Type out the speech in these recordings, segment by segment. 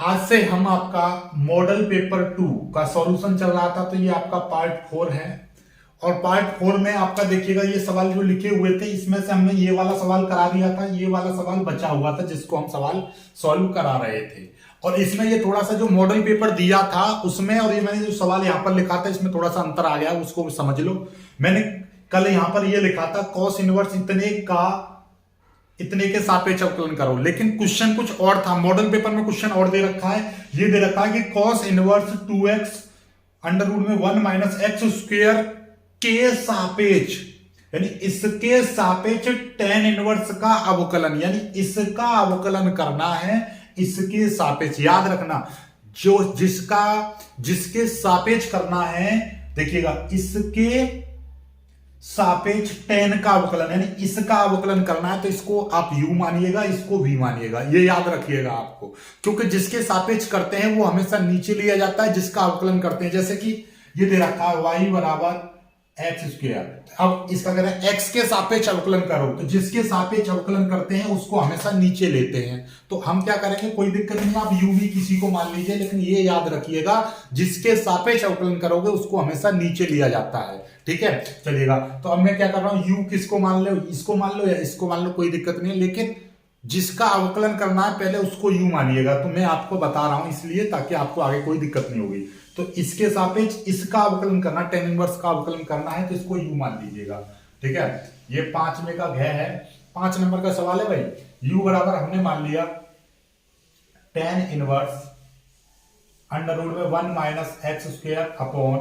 आज से हम आपका मॉडल पेपर 2 का सॉल्यूशन चल रहा था, तो ये आपका पार्ट 4 है। और पार्ट 4 में आपका देखिएगा ये सवाल जो लिखे हुए थे, इसमें से हमने ये वाला सवाल करा दिया था, ये वाला सवाल बचा हुआ था जिसको हम सवाल सॉल्व करा रहे थे। और इसमें ये थोड़ा सा जो मॉडल पेपर दिया था उसमें और ये मैंने जो सवाल यहाँ पर लिखा था इसमें थोड़ा सा अंतर आ गया, उसको समझ लो। मैंने कल यहाँ पर ये लिखा था कॉस इनवर्स इतने के सापेक्ष अवकलन करो, लेकिन क्वेश्चन कुछ और था। मॉडल पेपर में क्वेश्चन और दे रखा है, ये दे रखा है कि cos inverse 2x under root में 1 माइनस एक्स स्क्वायर के सापेक्ष, यानी इसके सापेक्ष tan इनवर्स का अवकलन, यानी इसका अवकलन करना है इसके सापेक्ष। याद रखना, जो जिसके सापेक्ष करना है, देखिएगा इसके सापेक्ष tan का अवकलन, यानी इसका अवकलन करना है तो इसको आप u मानिएगा, इसको v मानिएगा। ये याद रखिएगा आपको, क्योंकि जिसके सापेक्ष करते हैं वो हमेशा नीचे लिया जाता है जिसका अवकलन करते हैं। जैसे कि ये दे रखा है y बराबर एक्स स्क्वायर, अब इसका कह रहे हैं x के सापेक्ष अवकलन करो, तो जिसके सापेक्ष अवकलन करते हैं उसको हमेशा नीचे लेते हैं। तो हम क्या करेंगे, कोई दिक्कत नहीं, आप u भी किसी को मान लीजिए, लेकिन ये याद रखिएगा जिसके सापेक्ष अवकलन करोगे उसको हमेशा नीचे लिया जाता है। ठीक है, चलिएगा। तो अब मैं क्या कर रहा हूं, u किसको मान लो, इसको मान लो या इसको मान लो, कोई दिक्कत नहीं है, लेकिन जिसका अवकलन करना है पहले उसको u मानिएगा। तो मैं आपको बता रहा हूं इसलिए ताकि आपको आगे कोई दिक्कत नहीं होगी। तो इसके सापेक्ष इसका अवकलन करना, tan इनवर्स का अवकलन करना है तो इसको u मान लीजिएगा। ठीक है, ये 5 में का घ है, 5 नंबर का सवाल है भाई। u बराबर हमने मान लिया tan इनवर्स अंडर रूट में 1 minus x square upon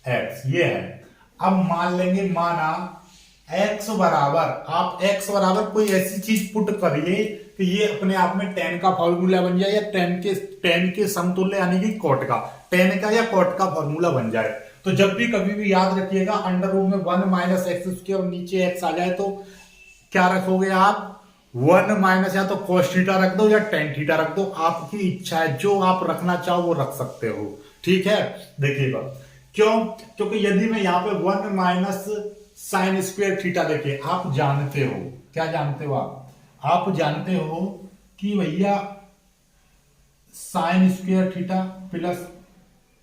x, ये है। अब मान लेंगे, माना x बराबर, आप x बराबर कोई ऐसी चीज पुट करिए कि ये अपने आप में tan का फॉर्मूला बन जाए, या tan के समतुल्य यानी कि cot का, tan का या cot का फॉर्मूला बन जाए। तो जब भी कभी भी याद रखिएगा अंडर रूट में 1 माइनस एक्स स्क्वायर और नीचे x आ जाए तो क्या रखोगे आप, 1 माइनस या तो cos थीटा रख दो या tan थीटा रख दो, आपकी इच्छा है, जो आप रखना चाहो वो रख सकते हो। ठीक है, देखिएगा क्यों, क्योंकि यदि मैं यहाँ पे 1 माइनस साइन स्क्वायर थीटा, देखिए आप जानते हो, क्या जानते हो आप जानते हो कि भैया sign square theta plus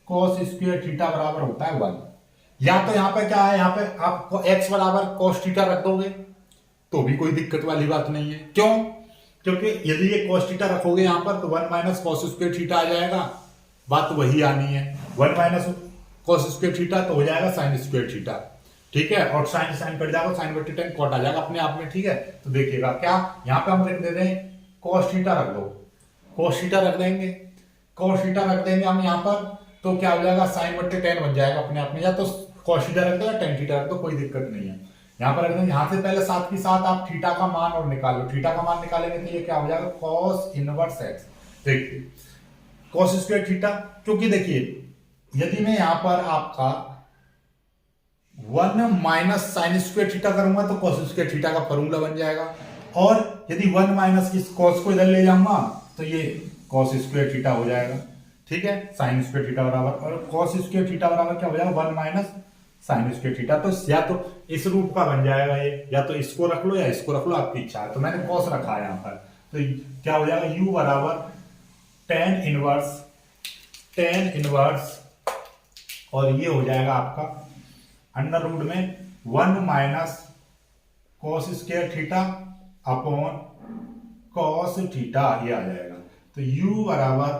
cos square theta बराबर होता है 1। या तो यहाँ पे क्या है, यहाँ पे आप x बराबर कॉस थीटा रख दोगे तो भी कोई दिक्कत वाली बात नहीं है। क्यों, क्योंकि यदि ये कॉस थीटा रखोगे यहाँ पर तो 1 माइनस कॉस स्क्वायर थीटा आ जाएगा, बात वही आनी है। 1 माइनस कॉस स्क्वायर थीटा तो हो जाएगा साइन स्क्वायर थीटा। ठीक है, और साइन साइन कट जाएगा, साइन बटे tan कॉट आ जाएगा अपने आप में। ठीक है, तो देखिएगा क्या यहाँ पे हम रख दे रहे हैं, कॉस थीटा रख दो, कॉस थीटा रख देंगे, कॉस थीटा रख देंगे हम यहाँ पर, तो क्या हो जाएगा, साइन बटे tan बन जाएगा अपने आप में। या तो कॉस थीटा रख दो या tan थीटा रख दो, कोई दिक्कत नहीं है। यहाँ पर रख देंगे, यहाँ से पहले साथ के साथ आप थीटा का मान और निकाल लो, थीटा का मान निकालेंगे तो ये क्या हो जाएगा, कॉस इनवर्स एक्स। देखिए कॉस स्क्वायर थीटा, क्योंकि देखिए यदि मैं यहाँ पर आपका 1 माइनस साइन स्क्वायर थीटा करूंगा तो कॉस स्क्वायर थीटा का फॉर्मूला बन जाएगा, और यदि 1 माइनस की कॉस को इधर ले जाऊंगा तो ये कॉस स्क्वायर थीटा हो जाएगा। ठीक है, साइन स्क्वायर थीटा बराबर, और कॉस स्क्वायर थीटा बराबर क्या हो जाएगा, 1 माइनस साइन स्क्वायर थीटा। तो या तो इस रूप का बन जाएगा ये, या तो इसको रख लो या इसको रख लो, आपकी इच्छा है। तो मैंने कॉस रखा है यहाँ पर, तो क्या हो जाएगा, u बराबर tan इनवर्स और ये हो जाएगा आपका अंडर रूट में 1 minus cos square theta upon cos theta, ये आ जाएगा। तो u बराबर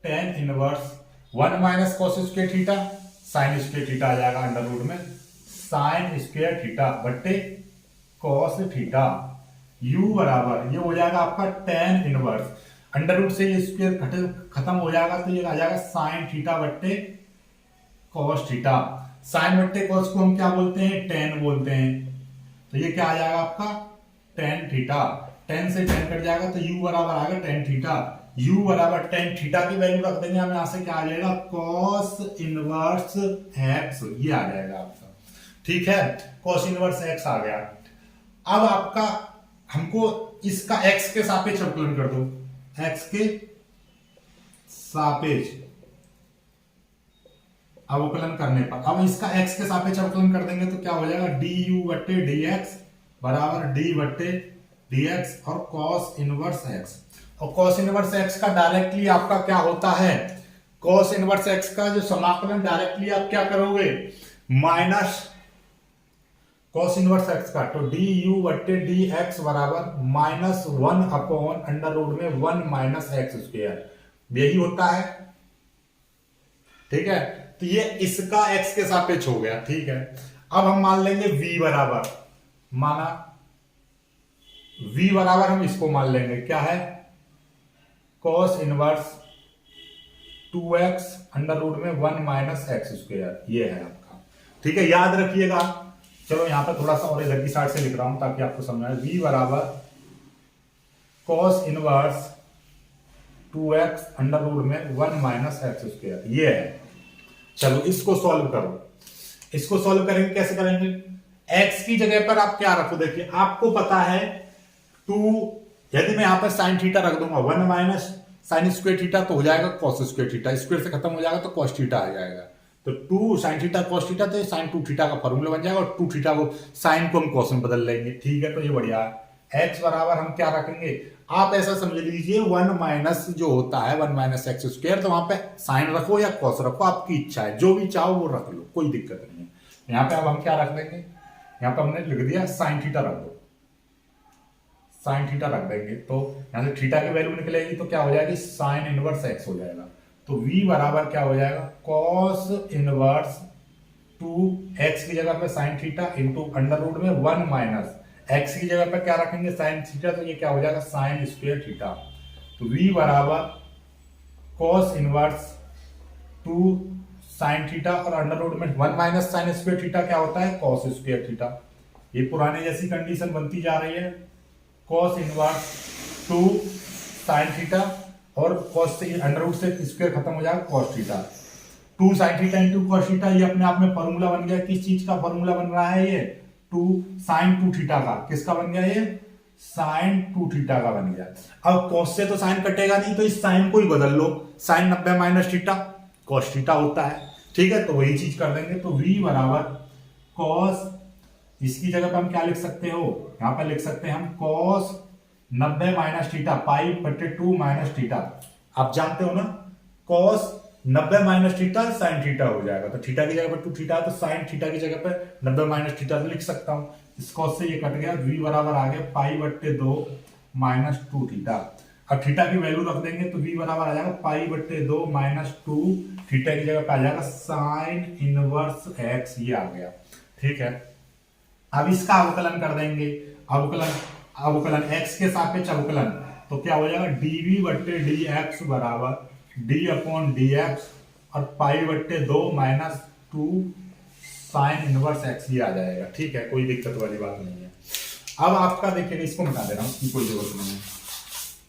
tan इनवर्स 1 minus cos square theta sine square theta आ जाएगा अंडर रूट में साइन स्क्वायर थीटा बट्टे कॉस थीटा। u बराबर ये हो जाएगा आपका tan इनवर्स, अंडर रूट से ये स्क्वायर खत्म हो जाएगा तो ये आ जाएगा साइन थीटा बट्टे कॉस थीटा। साइन बट्टे कॉस को हम क्या बोलते हैं, tan बोलते हैं। तो ये क्या आ जाएगा आपका tan थीटा, tan से tan कट जाएगा तो u बराबर आ गया tan थीटा। u बराबर tan थीटा की वैल्यू रख देंगे हम यहाँ से, क्या आ जाएगा, cos इनवर्स x, ये आ जाएगा आपका। ठीक है, cos इनवर्स x आ गया। अब आपका हमको इसका x के सापेक्ष अवकलन कर दो, x के सापेक्ष अवकलन करने पर, अब इसका x के सापेक्ष अवकलन कर देंगे तो क्या हो जाएगा, du बट्टे dx बराबर d बट्टे dx और cos इनवर्स x। और cos इनवर्स x का डायरेक्टली आपका क्या होता है, cos इनवर्स x का जो समाकलन डायरेक्टली आप क्या करोगे, माइनस cos इनवर्स x का, तो du बट्टे dx बराबर माइनस 1 अपॉन अंडर रूट में 1 माइनस एक्स स्क्वायर, यही होता है। ठीक है, तो ये इसका x के सापेक्ष हो गया। ठीक है, अब हम मान लेंगे v बराबर, माना v बराबर हम इसको मान लेंगे क्या है, cos inverse 2x under root में 1 माइनस एक्स स्क्वायर, ये है आपका। ठीक है, याद रखिएगा। चलो यहां पर थोड़ा सा और इधर की साइड से लिख रहा हूं ताकि आपको समझ आए। v बराबर cos inverse 2x under root में 1 माइनस एक्स स्क्वायर, ये है। चलो इसको सॉल्व करो। इसको सॉल्व करेंगे, कैसे करेंगे, x की जगह पर आप क्या रखो, देखिए आपको पता है 2, यदि मैं यहां पर साइन थीटा रख दूंगा 1 माइनस साइन स्क्वायर थीटा तो हो जाएगा कॉस स्क्वायर थीटा, स्क्वायर से खत्म हो जाएगा तो कॉस थीटा आ जाएगा। तो 2 साइन थीटा कॉस थीटा, तो साइन 2 थीटा का फॉर्मूला बन जाएगा और 2 थीटा को साइन को हम कॉस में बदल लेंगे। ठीक है, तो ये बढ़िया है। x बराबर हम क्या रखेंगे, आप ऐसा समझ लीजिए 1 माइनस जो होता है 1 माइनस एक्स स्क्वायर, तो वहां पे साइन रखो या कॉस रखो, आपकी इच्छा है, जो भी चाहो वो रख लो, कोई दिक्कत नहीं है। यहाँ पे अब हम क्या रख देंगे, यहाँ पे हमने लिख दिया साइन थीटा रख दो, साइन थीटा रख देंगे, तो यहां से थीटा की वैल्यू निकलेगी तो क्या हो जाएगी, साइन इनवर्स एक्स हो जाएगा। तो v बराबर क्या हो जाएगा, कॉस इनवर्स 2x की जगह पे sine theta into under root में 1 माइनस x की जगह पे क्या रखेंगे, साइन थीटा, तो ये क्या हो जाएगा, साइन स्क्वायर थीटा। तो v बराबर कॉस इनवर्स 2 साइन थीटा और अंडर रूट में 1 माइनस साइन स्क्वायर थीटा क्या होता है, कॉस स्क्वायर थीटा। ये पुराने जैसी कंडीशन बनती जा रही है, कॉस इनवर्स 2 साइन थीटा और कॉस से अंडर रूट से स्क्वायर खत्म हो जाएगा cos theta, 2 sign theta into cos theta, ये अपने आप में फॉर्मूला बन गया। किस चीज का फॉर्मूला बन रहा है, ये 2 साइन 2 थीटा का, किसका बन गया, ये साइन 2 थीटा का बन गया। अब कॉस से तो साइन कटेगा नहीं, तो इस साइन को ही बदल लो, sine 90 minus theta cos theta होता है। ठीक है, तो वही चीज कर देंगे। तो v बराबर कॉस, इसकी जगह पे हम क्या लिख सकते हो, यहां पर लिख सकते हैं हम कॉस 90 माइनस थीटा पाई बटे 2 माइनस थीटा। आप जानते हो ना, cos 90 minus theta sine theta हो जाएगा, तो थीटा की जगह पर 2 थीटा, तो साइन थीटा की जगह पर 90 माइनस थीटा लिख सकता हूं। इस कॉस से ये कट गया, v बराबर आ गया पाई बटे 2 माइनस 2 थीटा। अब थीटा की वैल्यू रख देंगे तो v बराबर आ जाएगा पाई बटे 2 माइनस 2, थीटा की जगह पे आ जाएगा साइन इनवर्स x, ये आ गया। ठीक है, अब इसका अवकलन कर देंगे, अवकलन x के सापेक्ष अवकलन, तो क्या हो जाएगा, dv बट्टे dx बराबर d अपॉन dx और पाई बट्टे 2 माइनस 2 साइन इनवर्स x, ये आ जाएगा। ठीक है, कोई दिक्कत वाली बात नहीं है। अब आपका देखिएगा, इसको मिटा दे रहा हूं, इसकी कोई जरूरत नहीं है।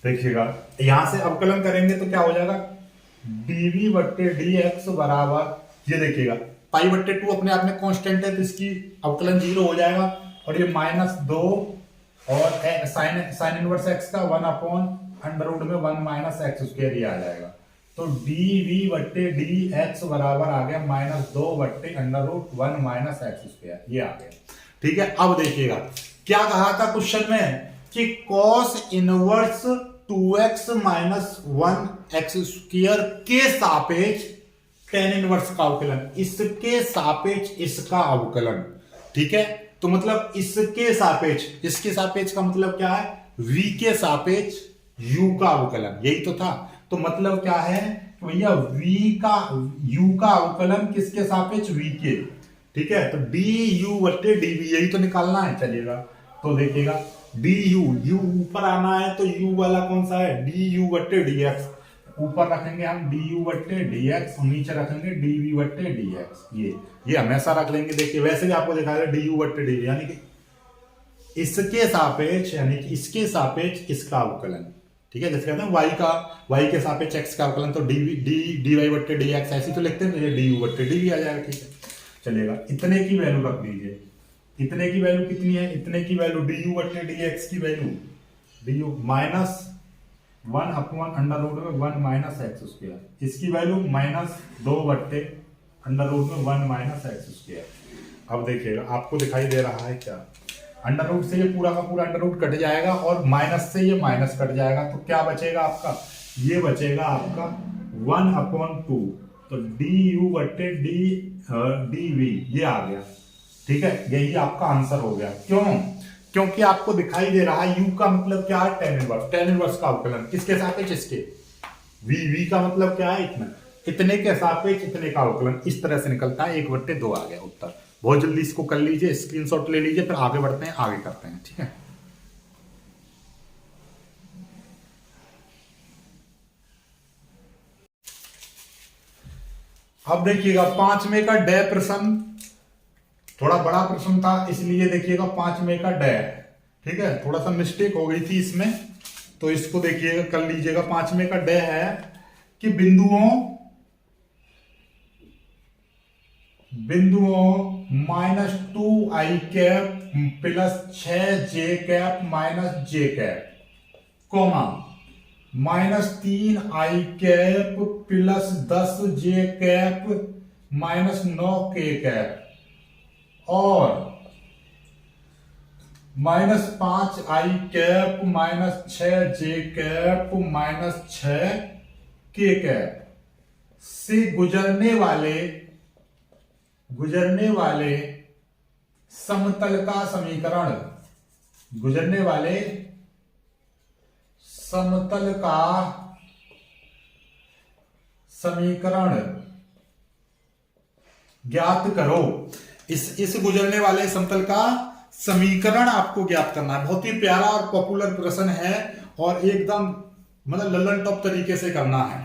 देखिएगा यहां से अवकलन करेंगे तो क्या हो जाएगा, dv बट्टे dx बराबर, ये देखिएगा पाई बट्टे 2 अपने आप में कांस्टेंट है, तो इसकी अवकलन 0 हो जाएगा, और ये माइनस 2 और साइन इनवर्स x का 1 अपॉन अंडर रूट में 1 माइनस एक्स स्क्वायर, ये आ जाएगा। तो dv बट्टे dx बराबर आ गया माइनस 2 बट्टे under root 1 minus x square, ये आ गया। ठीक है, अब देखिएगा क्या कहा था क्वेश्चन में कि cos inverse 2x minus 1 x square के सापेक्ष टेन इनवर्स का अवकलन, इसके सापेक्ष इसका अवकलन। ठीक है, तो मतलब इसके सापेक्ष, इसके सापेक्ष का मतलब क्या है, v के सापेक्ष u का अवकलन, यही तो था। तो मतलब क्या है भैया, v का u का अवकलन किसके सापेक्ष, v के। ठीक है, तो du बट्टे dv, यही तो निकालना है। चलिएगा तो देखिएगा, du, u ऊपर आना है तो u वाला कौन सा है, du बट्टे dx, ऊपर रखेंगे हम du बट्टे dx और नीचे रखेंगे dv बट्टे dx, ये हमेशा रख लेंगे। देखिए वैसे भी आपको दिखाएगा du बट्टे dv, यानी कि इसके सापेक्ष, यानी कि इसके सापेक्ष इसका अवकलन। ठीक है, जैसे कहते हैं y के सापेक्ष x का अवकलन, तो dy बट्टे dx ऐसी तो लिखते हैं, तो ये du बट्टे dv आ जाएगा। ठीक है, चलिएगा इतने की वैल्यू रख दीजिए, इतने की वैल्यू कितनी है, इतने की वैल्यू du बट्टे dx की value du minus 1 upon under root में 1 माइनस एक्स स्क्वायर, इसकी वैल्यू माइनस 2 बट्टे अंडर रूट में 1 माइनस एक्स स्क्वायर। अब देखिएगा आपको दिखाई दे रहा है क्या, अंडर रूट से ये पूरा का पूरा अंडर रूट कट जाएगा और माइनस से ये माइनस कट जाएगा, तो क्या बचेगा आपका, ये बचेगा आपका 1/2, तो डी यू बटे डी वी ये आ गया। ठीक है, यही आपका आंसर हो गया। क्यों? क्योंकि आपको दिखाई दे रहा है u का मतलब क्या है, tan इनवर्स। tan इनवर्स का अवकलन किसके सापेक्ष, इसके v का मतलब क्या है, इतना, इतने के सापेक्ष इतने का अवकलन, इस तरह से निकलता है। 1/2 आ गया उत्तर। बहुत जल्दी इसको कर लीजिए, स्क्रीनशॉट ले लीजिए, फिर आगे बढ़ते हैं, आगे करते हैं। ठीक है, अब देखिएगा 5वें का डे प्रश्न, थोड़ा बड़ा प्रश्न था इसलिए देखिएगा 5वें का डे। ठीक है, थोड़ा सा मिस्टेक हो गई थी इसमें, तो इसको देखिएगा कर लीजिएगा। 5वें का डे है कि बिंदुओं -2i cap plus 6j cap minus j cap comma -3i cap plus 10j cap minus 9k cap और -5i cap minus 6j cap minus 6k cap से गुजरने वाले समतल का समीकरण, गुजरने वाले समतल का समीकरण ज्ञात करो। इस गुजरने वाले समतल का समीकरण आपको ज्ञात करना है। बहुत ही प्यारा और पॉपुलर प्रश्न है और एकदम मतलब लल्लन टॉप तरीके से करना है।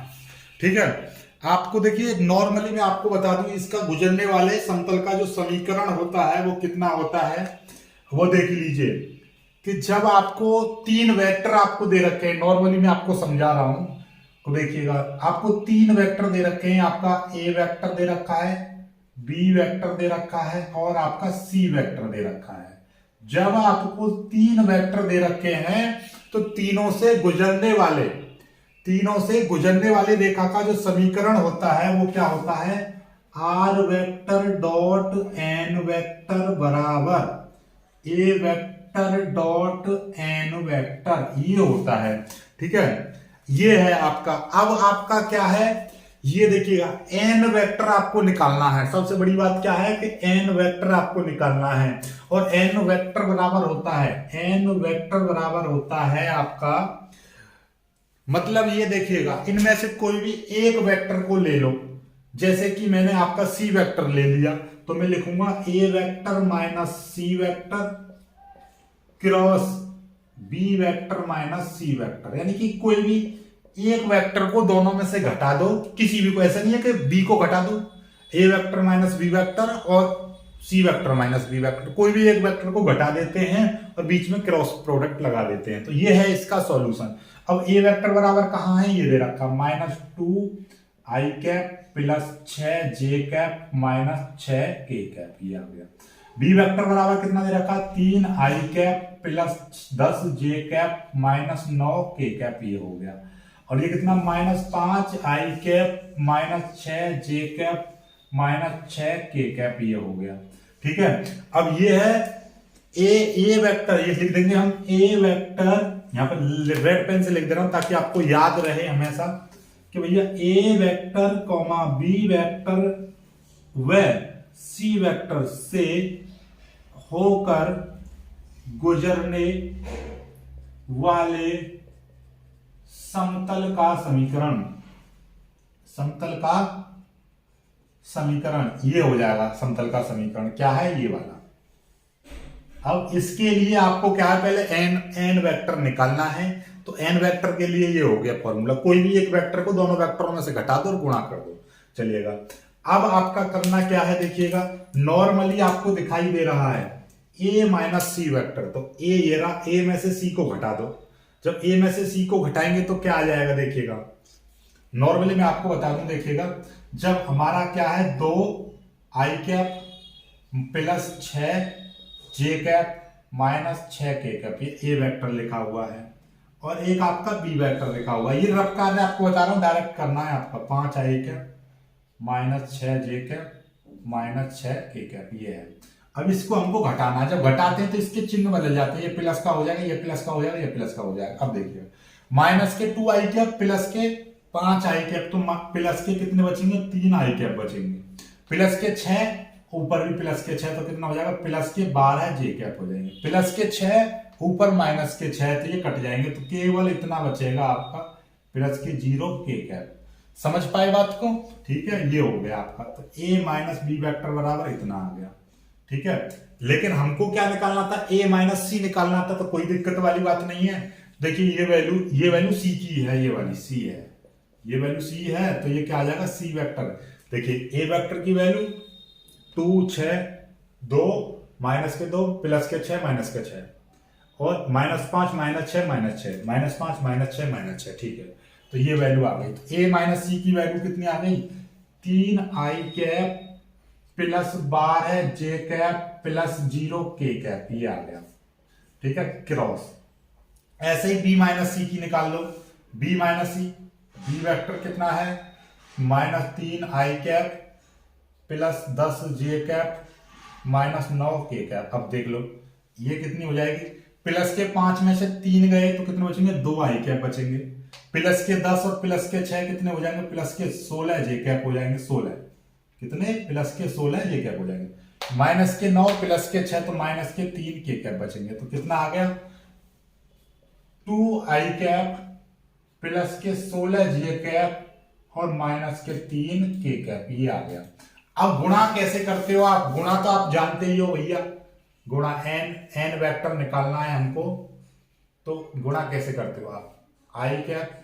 ठीक है, आपको देखिए नॉर्मली मैं आपको बता दूं, इसका गुजरने वाले समतल का जो समीकरण होता है वो कितना होता है, वो देख लीजिए कि जब आपको 3 वेक्टर आपको दे रखे हैं, नॉर्मली मैं आपको समझा रहा हूं, तो देखिएगा आपको 3 वेक्टर दे रखे हैं। आपका ए वेक्टर दे रखा है, बी वेक्टर दे रखा है और आपका सी वेक्टर दे रखा है। जब आपको 3 वेक्टर दे रखे हैं तो तीनों से गुजरने वाले रेखा का जो समीकरण होता है वो क्या होता है, R vector dot N vector बराबर A vector dot N vector, ये होता है। ठीक है, ये है आपका। अब आपका क्या है, ये देखिएगा एन वेक्टर आपको निकालना है। सबसे बड़ी बात क्या है कि एन वेक्टर आपको निकालना है और एन वेक्टर बराबर होता है आपका, मतलब ये देखिएगा इनमें से कोई भी एक वेक्टर को ले लो। जैसे कि मैंने आपका सी वेक्टर ले लिया तो मैं लिखूंगा A vector minus C vector cross B vector minus C vector, यानी कि कोई भी एक वेक्टर को दोनों में से घटा दो, किसी भी को, ऐसा नहीं है कि बी को घटा दो, ए वेक्टर माइनस बी वेक्टर और C vector minus B vector, कोई भी एक वेक्टर को घटा देते हैं और बीच में क्रॉस प्रोडक्ट लगा देते हैं। तो ये है इसका सॉल्यूशन। अब ए वेक्टर बराबर कहां है, ये दे रखा -2i cap plus 6j cap minus 6k cap, ये आ गया। बी वेक्टर बराबर कितना दे रखा, 3i cap plus 10j cap minus 9k cap, ये हो गया। और ये कितना, -5i cap minus 6j cap minus 6k cap, ये हो गया। ठीक है, अब ये है ए वेक्टर, ये लिख देंगे हम ए वेक्टर, यहां पर रेड पेन से लिख दे रहा हूं ताकि आपको याद रहे हमेशा कि भैया ए वेक्टर कॉमा बी वेक्टर व सी वेक्टर से होकर गुजरने वाले समतल का समीकरण ये हो जाएगा। समतल का समीकरण क्या है, ये वाला। अब इसके लिए आपको क्या है, पहले एन वेक्टर निकालना है। तो एन वेक्टर के लिए ये हो गया फॉर्मूला, कोई भी एक वेक्टर को दोनों वेक्टरों में से घटा दो और गुणा कर दो, चलिएगा। अब आपका करना क्या है, देखिएगा नॉर्मली आपको दिखाई दे रहा है ए माइनस सी वेक्टर, तो ए ये रहा, ए में से सी को घटा दो। जब ए में से सी को घटाएंगे तो क्या आ जाएगा, देखिएगा नॉर्मली मैं आपको बता दूं, देखिएगा जब हमारा क्या है 2i cap plus 6j cap minus 6k cap, ये ए वेक्टर लिखा हुआ है और एक आपका बी वेक्टर लिखा हुआ है। ये रफ कार्य आपको बता रहा हूं, डायरेक्ट करना है आपका 5i cap minus 6j cap minus 6k cap, ये है। अब इसको हमको घटाना है, जब घटाते हैं तो इसके चिन्ह बदल जाते हैं, ये प्लस का हो जाएगा, ये प्लस का हो जाएगा, ये प्लस का हो जाएगा। अब देखिए माइनस के 2 आई कैप प्लस के 5 आई कैप, तो प्लस के कितने बचेंगे, 3 आई कैप बचेंगे। प्लस के 6, ऊपर भी प्लस के 6, तो कितना हो जाएगा, प्लस के 12 जे कैप हो जाएंगे। प्लस के 6 ऊपर माइनस के 6, तो ये कट जाएंगे, तो केवल इतना बचेगा आपका प्लस के 0 के कैप। समझ पाए बात को? ठीक है, ये हो गया आपका। तो a माइनस बी वैक्टर बराबर इतना आ गया। ठीक है, लेकिन हमको क्या निकालना था, a माइनस सी निकालना था, तो कोई दिक्कत वाली बात नहीं है। देखिए ये वैल्यू सी की है, ये वाली सी है, ये वैल्यू सी है, तो ये क्या आ जाएगा, सी वेक्टर। देखिए a वेक्टर की वैल्यू 2 6 2 माइनस के 2 प्लस के 6 माइनस के 6 और -5 -6 -6 -5 -6 -6। ठीक है, तो ये वैल्यू आ गई। तो a माइनस सी की वैल्यू कितनी आ गई, 3 आई कैप प्लस 12 जे कैप प्लस 0 के कैप, ये आ गया। ठीक है, क्रॉस। ऐसे ही b माइनस सी की निकाल लो, b माइनस सी, b वेक्टर कितना है, -3 आई कैप प्लस 10 जे कैप -9 के कैप। अब देख लो ये कितनी हो जाएगी, प्लस के 5 में से 3 गए तो कितने बचेंगे, 2 आई कैप बचेंगे। प्लस के 10 और प्लस के 6 कितने हो जाएंगे, प्लस के 16 जे कैप हो जाएंगे। 16 कितने, प्लस के 16 जे कैप हो जाएंगे। माइनस के 9 प्लस के 6, तो माइनस के 3 के कैप बचेंगे। तो कितना आ गया, 2 आई कैप प्लस के 16 जे कैप और माइनस के 3 के कैप, ये आ गया। अब गुणा कैसे करते हो आप, गुणा तो आप जानते ही हो भैया, गुणा n वेक्टर निकालना है हमको, तो गुणा कैसे करते हो आप, आई कैप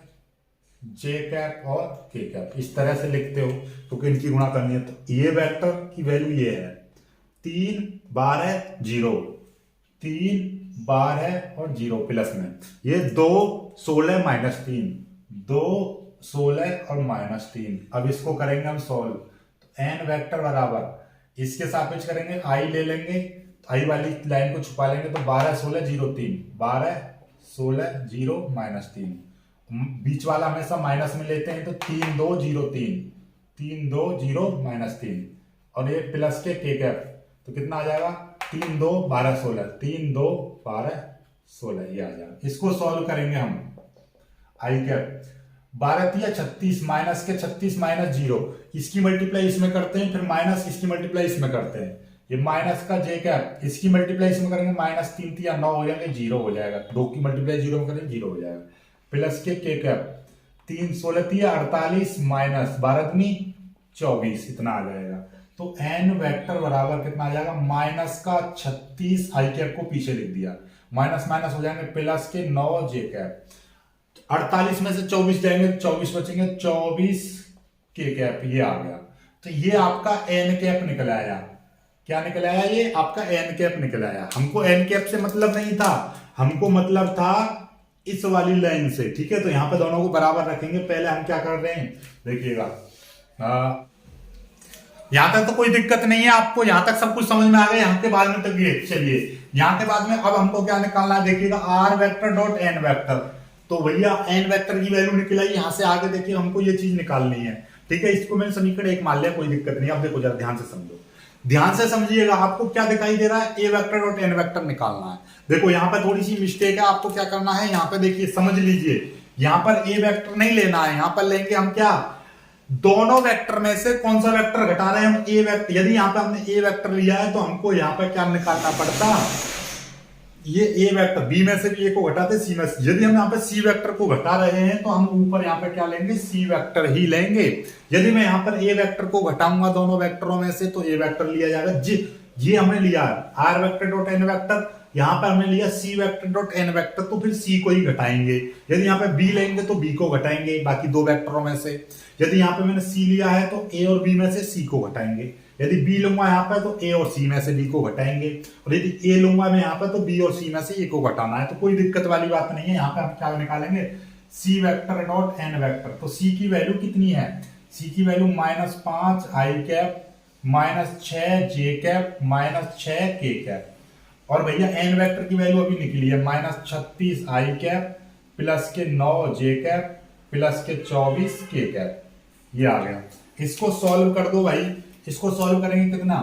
जे कैप और के कैप, इस तरह से लिखते हो, तो इनकी गुणा करनी है। तो ये वेक्टर की वैल्यू ये है 3 12 0, 3 12 और 0 प्लस में ये 2 16 -3, 2 16 और -3। अब इसको करेंगे हम सॉल्व, तो n वेक्टर बराबर इसके सापेक्ष करेंगे, i ले लेंगे, आई वाली लाइन को छुपा लेंगे, तो 12 16 0 3, 12 16 0 -3, बीच वाला हमेशा माइनस में लेते हैं, तो 3 2 0 3, 3 2 0 -3 और ये प्लस के कैप, तो कितना आ जाएगा, 3 2 12 16, 3 2 12 16, ये आ जाएगा। इसको सॉल्व करेंगे हम, आई कैप 12 3 36, माइनस के 36 -0, इसकी मल्टीप्लाई इसमें करते हैं, फिर माइनस इसकी मल्टीप्लाई इसमें करते हैं, ये माइनस का जे कैप इसकी मल्टीप्लाई इसमें करेंगे, -3 3 9 हो जाएंगे, 0 हो जाएगा, 2 की मल्टीप्लाई 0 में करेंगे 0 हो जाएगा। प्लस के कैप 3 16 3 48 माइनस 12 दूनी 24, इतना आ जाएगा। तो n वेक्टर बराबर कितना आ जाएगा, माइनस का 36 आई कैप को पीछे लिख दिया, माइनस माइनस हो जाएंगे, प्लस के 9 जे कैप, 48 में से 24 जाएंगे, 24 बचेंगे, 24 के कैप, ये आ गया। तो ये आपका n कैप निकल आया। क्या निकल आया, ये आपका n कैप निकल आया। हमको n कैप से मतलब नहीं था, हमको मतलब था इस वाली लाइन से। ठीक है, तो यहां पे दोनों को बराबर रखेंगे। पहले हम क्या कर रहे हैं, देखिएगा, यहां तक तो कोई दिक्कत नहीं है आपको, यहां तक सब कुछ समझ में आ गया, यहां के बाद में तक ये चलिए, यहां के बाद में अब हमको क्या निकालना है, देखिएगा, r vector dot n vector. तो भैया n वेक्टर की वैल्यू निकल आई, यहां से आगे देखिए हमको ये चीज निकालनी है। ठीक है, इसको मैंने समीकरण 1 मान लिया, कोई दिक्कत नहीं। अब देखो जरा ध्यान से समझो, ध्यान से समझिएगा, आपको क्या दिखाई दे रहा है, a vector dot n vector निकालना है। देखो यहाँ पर थोड़ी सी मिस्टेक है, आपको क्या करना है, यहाँ पे देखिए समझ लीजिए, यहाँ पर a वेक्टर नहीं लेना है, यहाँ पर लेंगे हम क्या, दोनों वेक्टर में से कौन सा वेक्टर घटा रहे हैं हम, a वेक्टर। यदि यहाँ पे हमने a वेक्टर लिया है तो हमको यहाँ पर क्या निकालना पड़ता, ये a वेक्टर, b में से भी a को घटाते c में से। यदि हम यहाँ पे c वेक्टर को घटा रहे हैं तो हम ऊपर यहाँ पे क्या लेंगे, c वेक्टर ही लेंगे। यदि मैं यहाँ पर a वेक्टर को घटाऊंगा दोनों वेक्टरों में से, तो a वेक्टर लिया जाएगा, ये हमने लिया r vector dot n vector, यहाँ पर हमने लिया c vector dot n vector, तो फिर c को ही घटाएंगे। यदि यहाँ पे b लेंगे तो b को घटाएंगे बाकी दो वेक्टरों में से। यदि यहाँ पे मैंने c लिया है तो a और b में से c को घटाएंगे। यदि b लूंगा यहाँ पे तो a और c में से b को घटाएंगे, और यदि a लूंगा मैं यहाँ पे तो b और c में से a को घटाना है। तो कोई दिक्कत वाली बात नहीं है। यहाँ पे हम क्या निकालेंगे, c vector dot n vector. तो c की वैल्यू कितनी है, c की वैल्यू -5 आई कैप -6 जे कैप -6 के कैप। और भैया n वेक्टर की वैल्यू अभी निकली है, -36 आई कैप प्लस के 9 जे कैप प्लस के 24 के कैप, ये आ गया। इसको सॉल्व कर दो भाई, इसको सॉल्व करेंगे कितना,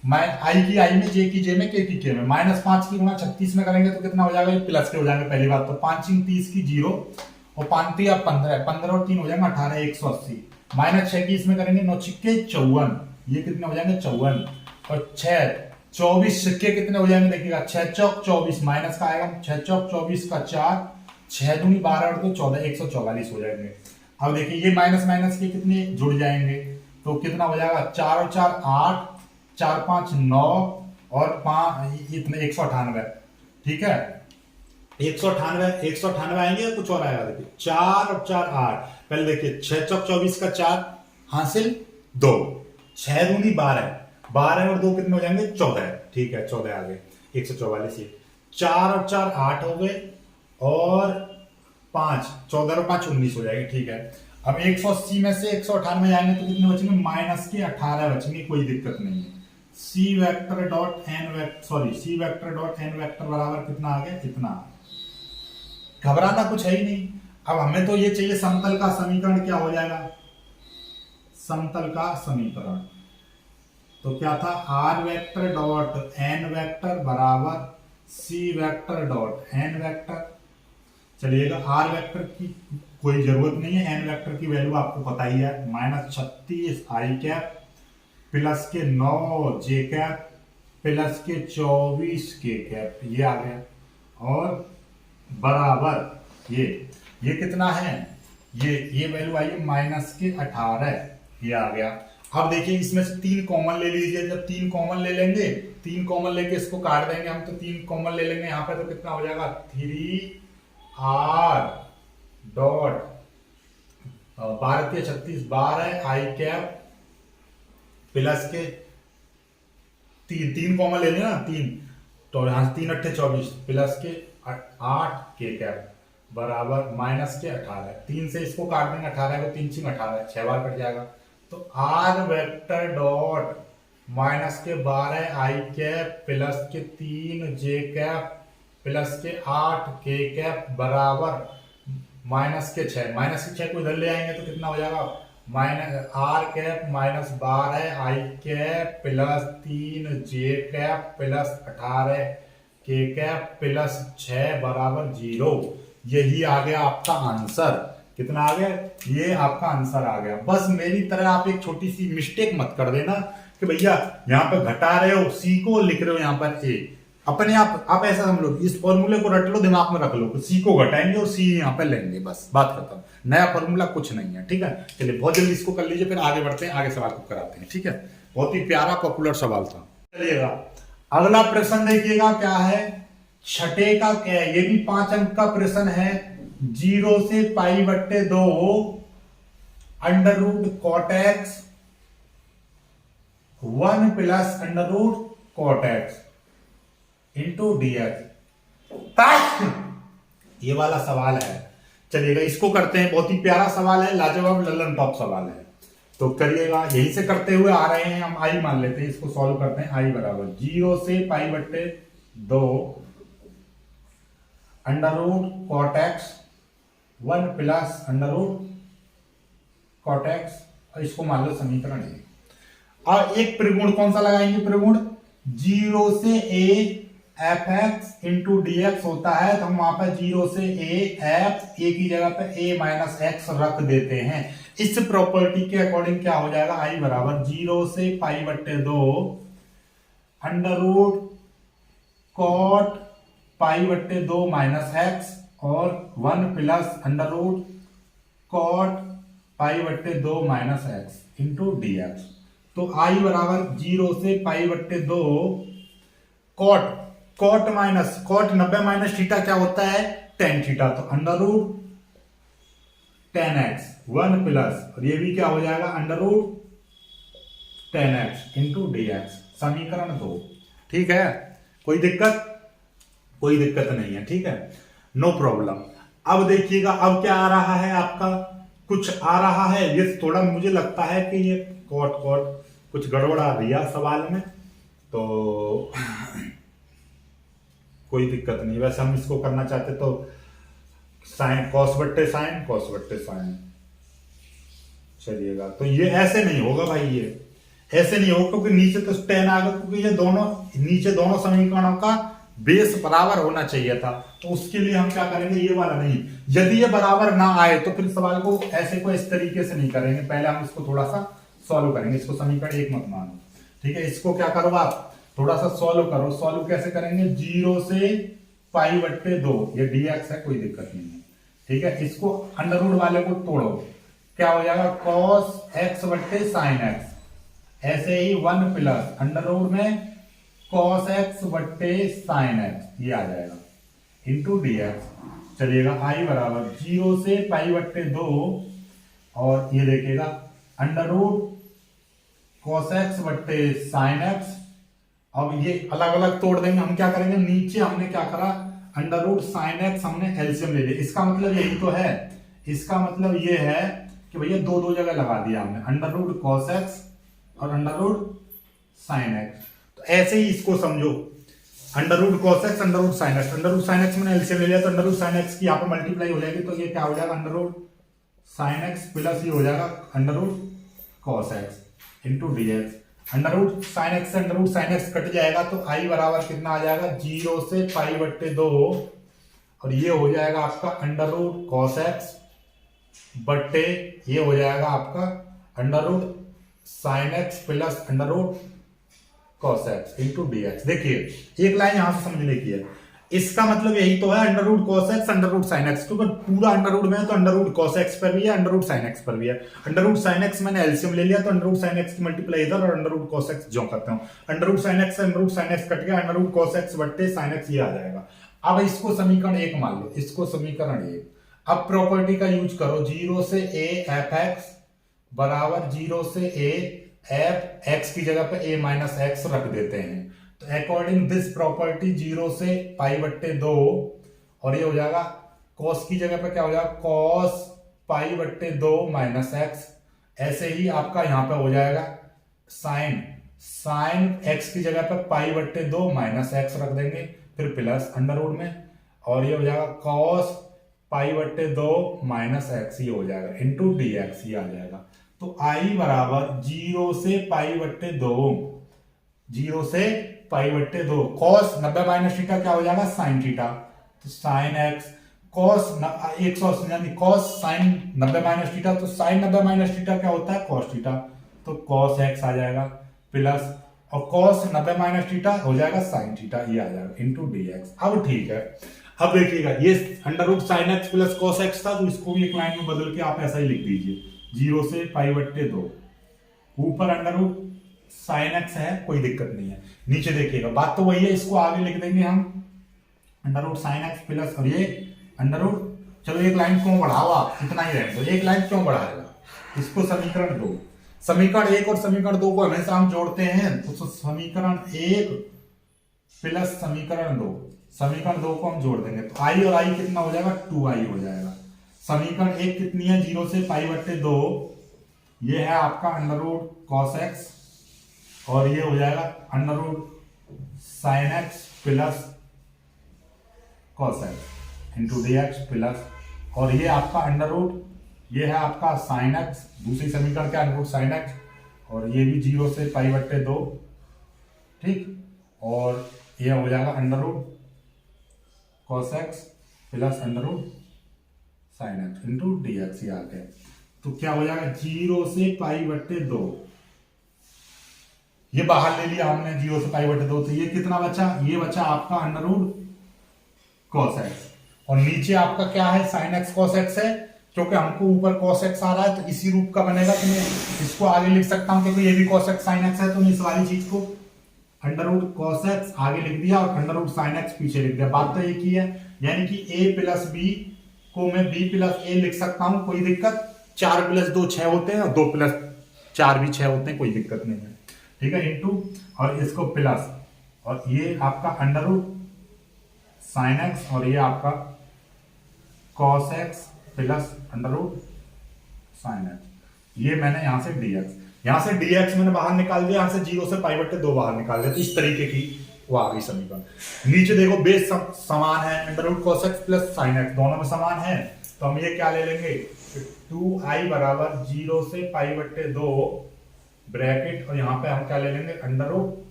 आई की आई में, जे की जे में, के की के में। -5 की गुणा 36 में करेंगे तो कितना हो जाएगा, ये प्लस के हो जाएंगे पहली बात तो। 5 30 की 0 और 5 या 15, 15 और 3 हो जाएगा 18, 180। -6 की इसमें करेंगे 9 छिक्के 54, ये कितने हो जाएंगे 54। और 6 24 छिक्के कितने हो जाएंगे देखिएगा, 6 चौक 24, माइनस का आएगा 6 चौक 24 का 4, 6 दूनी 12 और 2 14, 144 हो जाएंगे। अब देखिए ये माइनस माइनस के कितने जुड़ जाएंगे तो कितना हो जाएगा, 4 और 4 8, 4 5 9 और 5 इतने 198। ठीक है, 198 आएंगे या कुछ और आएगा, देखिए 4 और 4 8। पहले देखिए 6 चौक 24 का 4 हासिल 2, 6 दूनी 12, 12 और 2 कितने हो जाएंगे 14। ठीक है, 14 आ गए, 144। 4 और 4 8 हो गए और 5, 14 और 5 19 हो जाएगी। ठीक है, अब 180 में से 198 आएंगे तो कितने बचेंगे, माइनस के 18 बचेंगे, कोई दिक्कत नहीं है। सी वेक्टर डॉट एन वेक्टर बराबर कितना आ गया, इतना। घबराना कुछ है ही नहीं। अब हमें तो ये चाहिए समतल का समीकरण क्या हो जाएगा, समतल का समीकरण तो क्या था, R vector dot N vector बराबर C vector dot N vector. चलिएगा, आर वेक्टर की कोई जरूरत नहीं है, एन वेक्टर की वैल्यू आपको पता ही है, -36 आई कैप प्लस के 9 जे कैप प्लस के 24 के कैप, ये आ गया। और बराबर ये कितना है, ये वैल्यू आई है -18, ये आ गया। अब देखिए इसमें से 3 कॉमन ले लीजिए, जब 3 कॉमन ले लेंगे, 3 कॉमन लेके इसको काट देंगे हम, तो 3 कॉमन ले लेंगे यहाँ पे तो कितना हो जाएगा 3r डॉट 12 के 36 12 आई कैप प्लस के 3 कॉमन ले लेना, 3 तो यहाँ 3 8 24 प्लस के 8 के कैप बराबर माइनस के 18। 3 से इसको काट देंगे, 18 को 3 6 18, 6 बार कट जाएगा। तो आर वेक्टर डॉट माइनस के 12 आई कैप प्लस के 3 जे कैप प्लस के 8 के कैप बराबर माइनस के 6 को इधर ले आएंगे तो कितना हो जाएगा, minus R cap minus 12 I cap plus 3 J cap plus 18 K cap plus 6 बराबर 0। यही आ गया आपका आंसर। कितना आ गया, ये आपका आंसर आ गया। बस मेरी तरह आप एक छोटी सी मिस्टेक मत कर देना कि भैया यहाँ पर घटा रहे हो सी को, लिख रहे हो यहाँ पर ए। अपने आप ऐसा समझ लो, इस फॉर्मूले को रट लो, दिमाग में रख लो, सी को घटाएंगे और सी यहाँ पे लेंगे, बस बात खत्म। नया फॉर्मूला कुछ नहीं है। ठीक है, चलिए बहुत जल्दी इसको कर लीजिए, फिर आगे बढ़ते हैं, आगे सवाल को कराते हैं। ठीक है, बहुत ही प्यारा पॉपुलर सवाल था। चलिएगा अगला प्रश्न देखिएगा क्या है, छठे का क्या है, ये भी 5 अंक का प्रश्न है। 0 से π/2 under root cot x 1 plus under root cot x into dx, ये वाला सवाल है। चलिएगा इसको करते हैं, बहुत ही प्यारा सवाल है, लाजवाब लल्लन टॉप सवाल है, तो करिएगा। यही से करते हुए आ रहे हैं हम, आई मान लेते हैं, इसको सॉल्व करते हैं। आई बराबर 0 से π/2 under root cot x 1 plus under root cot x, इसको मान लो समीकरण है। और एक परिगुण कौन सा लगाएंगे, परिगुण 0 से a F x into d x होता है, तो हम वहां पर 0 से ए की जगह पे a माइनस एक्स रख देते हैं। इस प्रॉपर्टी के अकॉर्डिंग क्या हो जाएगा, आई बराबर 0 से π/2 under root cot π/2 minus x और 1 plus under root cot π/2 minus x into d x. तो आई बराबर 0 से π/2 cot minus cot 90 minus theta क्या होता है, tan थीटा, तो under root tan x 1 plus, और ये भी क्या हो जाएगा under root tan x into d x, समीकरण 2। ठीक है, कोई दिक्कत नहीं है। ठीक है, नो प्रॉब्लम। अब देखिएगा अब क्या आ रहा है आपका, कुछ आ रहा है, ये थोड़ा मुझे लगता है कि ये कॉट कुछ गड़बड़ आ दिया सवाल में, तो कोई दिक्कत नहीं। वैसे हम इसको करना चाहते तो साइन कॉस बट्टे साइन। चलिएगा, तो ये ऐसे नहीं होगा भाई, ऐसे नहीं हो क्योंकि नीचे तो tan आ गया, क्योंकि ये दोनों नीचे दोनों समीकरणों का बेस बराबर होना चाहिए था। तो उसके लिए हम क्या करेंगे, ये वाला नहीं, यदि ये बराबर ना आए तो फिर सवाल को ऐसे को इस तरीके से नहीं करेंगे, पहले हम इसको थोड़ा सा सॉल्व करेंगे। इसको समीकरण 1 मत मानो, ठीक है। इसको क्या करो आप थोड़ा सा सॉल्व करो। सॉल्व कैसे करेंगे, 0 से π/2, ये dx है, कोई दिक्कत नहीं है, ठीक है। इसको अंडर रूट वाले को तोड़ो, क्या हो जाएगा cos x/sin x, ऐसे ही 1 प्लस अंडर रूट में cos x/sin x, ये आ जाएगा इंटू dx। चलिएगा i बराबर 0 से π/2 और ये देखिएगा under root cos x/sin x। अब ये अलग अलग तोड़ देंगे। हम क्या करेंगे, नीचे हमने क्या करा, अंडर रूट sin x हमने एलसीएम ले लिया। इसका मतलब यही तो है, इसका मतलब ये है कि भैया दो दो जगह लगा दिया हमने, अंडर रूट cos x और अंडर रूट sin x। तो ऐसे ही इसको समझो, under root cos x under root sin x, under root sin x मैंने एलसीएम ले लिया तो अंडर रूट sin x की यहाँ पर मल्टीप्लाई हो जाएगी, तो ये क्या हो जाएगा under root sin x plus ये हो जाएगा under root cos x into dx। Under root sin x से under root sin x cut जाएगा तो i बराबर कितना आ जाएगा, 0 से π/2 और ये हो जाएगा आपका अंडर रूट cos x बट्टे ये हो जाएगा आपका under root sin x plus under root cos x into dx। देखिए एक लाइन यहां से समझने की है, इसका मतलब यही तो है under root cos x under root sin x, क्योंकि पूरा अंडर रूट में है तो अंडर रूट cos x पर भी है, अंडर रूट sin x पर भी है। अंडर रूट sin x मैंने एलसीएम ले लिया तो अंडर रूट sin x की मल्टीप्लाई इधर और अंडर रूट cos x जो करते हो, अंडर रूट sin x से under root sin x cut गया, अंडर रूट cos x बट्टे sin x ये आ जाएगा। अब इसको समीकरण 1 मान लो, इसको समीकरण 1। अब प्रॉपर्टी का यूज करो, 0 से a f(x) बराबर 0 से a f x की जगह पे a माइनस x रख देते हैं। तो अकॉर्डिंग दिस प्रॉपर्टी 0 से π/2 और ये हो जाएगा cos की जगह पे क्या हो जाएगा cos π/2 माइनस x। ऐसे ही आपका यहां पे हो जाएगा sin x की जगह पे π/2 माइनस x रख देंगे, फिर प्लस अंडर रूट में और ये हो जाएगा cos π/2 माइनस x, ये हो जाएगा इंटू dx, ये आ जाएगा। तो i बराबर 0 से π/2, 0 से π/2 cos 90 माइनस थीटा क्या हो जाएगा sin थीटा, तो sin x cos 180 यानी cos sin 90 माइनस थीटा, तो sin 90 माइनस थीटा क्या होता है cos थीटा, तो cos x आ जाएगा प्लस और cos 90 माइनस थीटा हो जाएगा sin थीटा, ये आ जाएगा इंटू dx। अब ठीक है, अब देखिएगा ये under root sin x plus cos x था, तो इसको भी एक लाइन में बदल के आप ऐसा ही लिख दीजिए, 0 से π/2 ऊपर अंडर रूट sin x है, कोई दिक्कत नहीं है। नीचे देखिएगा बात तो वही है, इसको आगे लिख देंगे हम under root sin x plus और ये अंडर रूट, चलो एक लाइन क्यों बढ़ाओ आप, इतना ही रहने दो, एक लाइन क्यों बढ़ाएगा। इसको समीकरण 2, समीकरण 1 और समीकरण 2 को हमेशा हम जोड़ते हैं, तो समीकरण 1 प्लस समीकरण 2, समीकरण 2 को हम जोड़ देंगे तो i और i कितना हो जाएगा 2i हो जाएगा। समीकरण 1 कितनी है 0 से π/2, ये है आपका अंडर रूट cos x और ये हो जाएगा under root sin x plus cos x into dx plus और ये आपका अंडर रूट, ये है आपका sin x, दूसरी समीकरण क्या अंडर रूट sin x और ये भी 0 से π/2, ठीक, और ये हो जाएगा under root cos x plus under root sin x into dx, ये आ गया। तो क्या हो जाएगा 0 से π/2, ये बाहर ले लिया हमने 0 से π/2, तो ये कितना बचा, ये बचा आपका अंडर रूट cos x और नीचे आपका क्या है sin x cos x है, क्योंकि हमको ऊपर cos x आ रहा है तो इसी रूप का बनेगा, तो मैं इसको आगे लिख सकता हूं क्योंकि ये भी cos x sin x है, तो मैं इस वाली चीज को अंडर रूट cos x आगे लिख दिया और अंडर रूट sin x पीछे लिख दिया। बात तो एक ही है, यानी कि a प्लस b को मैं b प्लस a लिख सकता हूं, कोई दिक्कत, 4 प्लस 2 6 होते हैं और 2 प्लस 4 भी 6 होते हैं, कोई दिक्कत नहीं है, ठीक है, इंटू और इसको प्लस और ये आपका अंडर रूट sin x और ये आपका cos x plus under root sin x, ये मैंने यहां से dx, यहां से dx मैंने बाहर निकाल दिया, यहां से 0 से π/2 बाहर निकाल दिया, तो इस तरीके की वो आ गई समीकरण। नीचे देखो बेस समान है, under root cos x plus sin x दोनों में समान है, तो हम ये क्या ले लेंगे 2i बराबर 0 से π/2 ब्रैकेट और यहाँ पे हम क्या ले लेंगे under root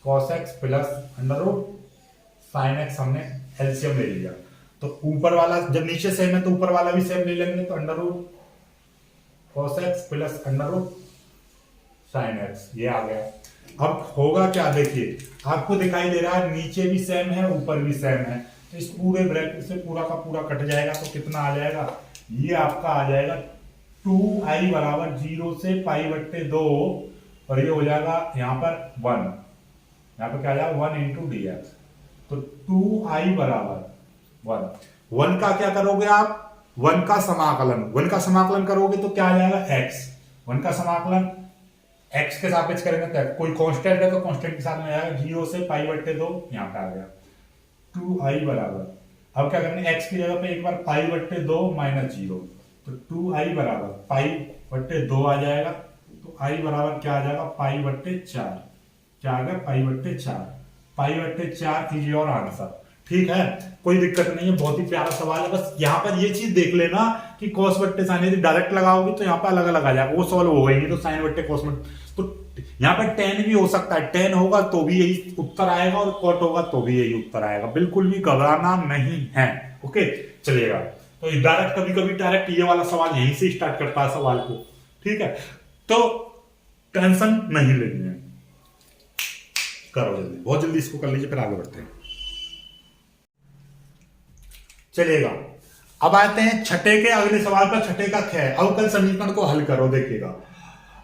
cos x plus under root sine x, हमने एलसीएम ले लिया। तो ऊपर वाला जब नीचे सेम है तो ऊपर वाला भी सेम ले लेंगे, तो under root cos x plus under root sine x, ये आ गया। अब होगा क्या, देखिए आपको दिखाई दे रहा है नीचे भी सेम है ऊपर भी सेम है, तो इस पूरे ब्रैकेट से पूरा का पूरा कट जाएगा, तो कितना आ जाएगा, ये आपका आ जाएगा 2i बराबर 0 से π/2 और ये हो जाएगा यहाँ पर 1, यहाँ पर क्या आ जाएगा 1 इंटू डी एक्स। तो 2i बराबर 1 का क्या करोगे आप, 1 का समाकलन करोगे तो क्या आ जाएगा x, 1 का समाकलन x के सापेक्ष करेंगे तो कोई कांस्टेंट है तो कांस्टेंट के साथ में आएगा 0 से π/2, यहाँ पे आ गया 2i बराबर, अब क्या करेंगे x की जगह पे एक बार π/2 माइनस 0, तो 2i बराबर π/2 आ जाएगा, तो i बराबर क्या आ जाएगा π/4, क्या आ गया π/4 इज योर आंसर। ठीक है, कोई दिक्कत नहीं है, बहुत ही प्यारा सवाल है। बस यहाँ पर ये चीज देख लेना कि cos बट्टे साइन यदि डायरेक्ट लगाओगे तो यहाँ पर अलग अलग आ जाएगा, वो सॉल्व हो गई, तो साइन बट्टे cos बट्टे, तो यहाँ पर tan भी हो सकता है, tan होगा तो भी यही उत्तर आएगा और cot होगा तो भी यही उत्तर आएगा, बिल्कुल भी घबराना नहीं है। ओके चलिएगा, तो डायरेक्ट कभी कभी डायरेक्ट ये वाला सवाल यहीं से स्टार्ट करता है सवाल को। ठीक है, तो टेंशन नहीं लेनी है, करो जल्दी, बहुत जल्दी इसको कर लीजिए, फिर आगे बढ़ते हैं। चलिएगा, अब आते हैं छठे के अगले सवाल पर, छठे का ख, अवकल समीकरण को हल करो। देखिएगा,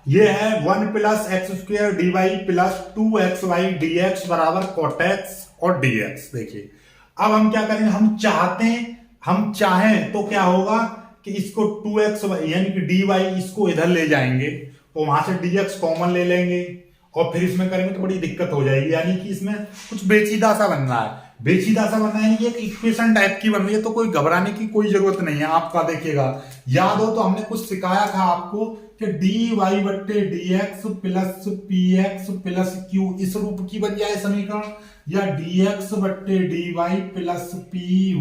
ये है 1 + x² dy plus 2xy dx बराबर cot x और dx। देखिए अब हम क्या करेंगे, हम चाहें तो क्या होगा कि इसको 2xy यानी कि dy इसको इधर ले जाएंगे, तो वहां से dx कॉमन ले लेंगे और फिर इसमें करेंगे तो बड़ी दिक्कत हो जाएगी, यानी कि इसमें कुछ बेचीदा सा बन रहा है, यानी एक इक्वेशन टाइप की बन रही है, तो कोई घबराने की कोई जरूरत नहीं है आपका। देखिएगा, याद हो तो हमने कुछ सिखाया था आपको कि dy/dx plus px plus q इस रूप की बन जाए समीकरण, या dx/dy प्लस py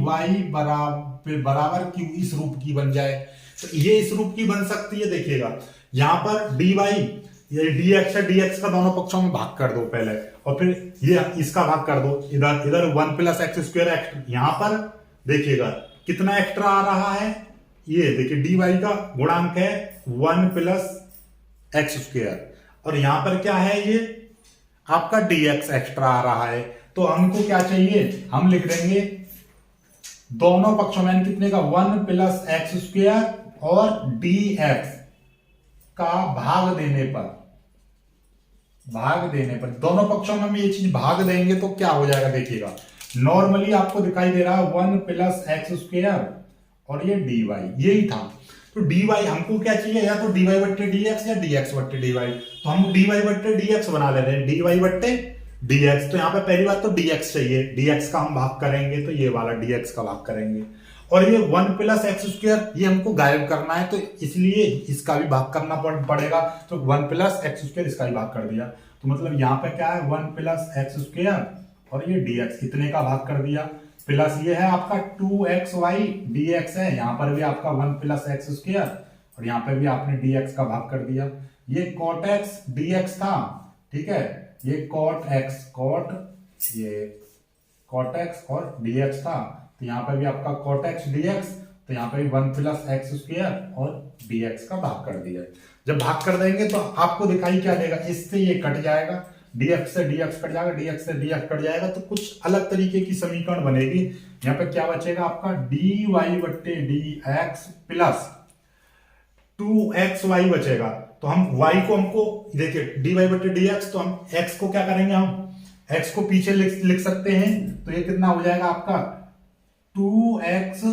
बराबर q इस रूप की बन जाए, तो ये इस रूप की बन सकती है। देखिएगा, यहाँ पर dy ये dx है, dx का दोनों पक्षों में भाग कर दो पहले, और फिर ये इसका भाग कर दो, इधर 1 + x², यहाँ पर देखिएगा कितना एक्स्ट्रा आ रहा है, ये देखिए dy का गुणांक है 1 + x², और यहाँ पर क्या है, ये आपका dx एक्स्ट्रा आ रहा है। तो हमको क्या चाहिए, हम लिख देंगे दोनों पक्षों में कितने का 1 + x² और dx का भाग देने पर दोनों पक्षों में हम ये चीज भाग देंगे तो क्या हो जाएगा। देखिएगा, नॉर्मली आपको दिखाई दे रहा है 1 + x² और ये dy, यही था। तो dy हमको क्या चाहिए, या तो dy/dx या dx/dy, तो हम dy/dx बना ले रहे हैं, dy/dx। तो यहाँ पे पहली बात तो dx चाहिए, dx का हम भाग करेंगे तो ये वाला dx का भाग करेंगे, और ये 1 + x² ये हमको गायब करना है, तो इसलिए इसका भी भाग करना पड़ेगा, तो 1 + x² इसका भी भाग कर दिया, तो मतलब यहाँ पे क्या है 1 + x² और ये dx इतने का भाग कर दिया, प्लस ये है आपका 2xy dx है, यहाँ पर भी आपका 1 + x² और यहाँ पे भी आपने dx का भाग कर दिया। ये cot x dx था, ठीक है, ये cot x और dx था, तो यहाँ पे भी आपका cot x dx, तो यहाँ पे भी 1 + x² और dx का भाग कर दिया। जब भाग कर देंगे तो आपको दिखाई क्या देगा, इससे ये कट जाएगा, dx से dx कट जाएगा, dx से dx कट जाएगा, तो कुछ अलग तरीके की समीकरण बनेगी। यहाँ पे क्या बचेगा आपका dy/dx प्लस 2xy बचेगा। तो हम y को हमको देखिए dy/dx, तो हम x को क्या करेंगे, हम x को पीछे लिख सकते हैं, तो ये कितना हो जाएगा आपका 2x